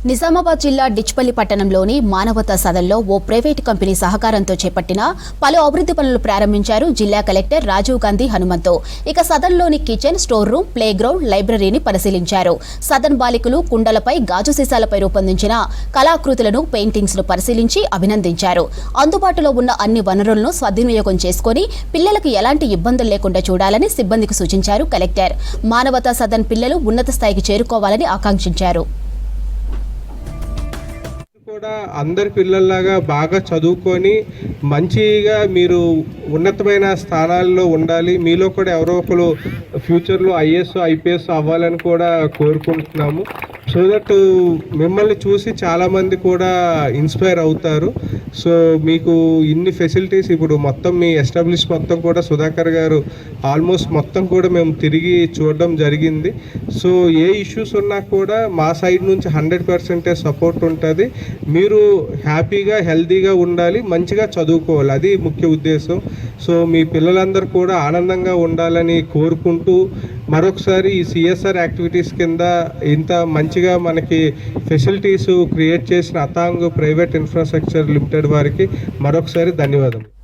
నిజామాబాద్ జిల్లా డిచ్పల్లి పట్టణంలోని మానవతా సదన్లో ఓ ప్రైవేటు కంపెనీ సహకారంతో చేపట్టిన పలు అభివృద్ధి పనులు ప్రారంభించారు జిల్లా కలెక్టర్ రాజీవ్ గాంధీ హనుమంతు. ఇక సదన్లోని kitchen, store room, playground, లైబ్రరీని పరిశీలించారు. సదన్ బాలికలు కుండలపై, గాజు సీసాలపై రూపొందించిన కళాకృతులను, పెయింటింగ్స్ ను పరిశీలించి అభినందించారు. అందుబాటులో ఉన్న అన్ని వనరులను సద్వినియోగం చేసుకుని పిల్లలకు ఎలాంటి ఇబ్బందులు లేకుండా చూడాలని సిబ్బందికి సూచించారు కలెక్టర్. మానవతా సదన్ పిల్లలు ఉన్నత స్థాయికి చేరుకోవాలని ఆకాంక్షించారు. కూడా అందరి పిల్లల్లాగా బాగా చదువుకొని మంచిగా మీరు ఉన్నతమైన స్థానాల్లో ఉండాలి. మీలో కూడా ఎవరో ఒకరు ఫ్యూచర్లో ఐఏఎస్, ఐపీఎస్ అవ్వాలని కూడా కోరుకుంటున్నాము. సో దట్ మిమ్మల్ని చూసి చాలామంది కూడా ఇన్స్పైర్ అవుతారు. సో మీకు ఇన్ని ఫెసిలిటీస్ ఇప్పుడు మొత్తం మీ ఎస్టాబ్లిష్ మొత్తం కూడా సుధాకర్ గారు ఆల్మోస్ట్ మొత్తం కూడా మేము తిరిగి చూడడం జరిగింది. సో ఏ ఇష్యూస్ ఉన్నా కూడా మా సైడ్ నుంచి 100% సపోర్ట్ ఉంటుంది. మీరు హ్యాపీగా, హెల్తీగా ఉండాలి, మంచిగా చదువుకోవాలి, అది ముఖ్య ఉద్దేశం. సో మీ పిల్లలందరూ కూడా ఆనందంగా ఉండాలని కోరుకుంటూ మరొకసారి ఈ సిఎస్ఆర్ యాక్టివిటీస్ కింద ఇంత మంచిగా మనకి ఫెసిలిటీస్ క్రియేట్ చేసిన అతాంగ్ ప్రైవేట్ ఇన్ఫ్రాస్ట్రక్చర్ లిమిటెడ్ వారికి మరొకసారి ధన్యవాదాలు.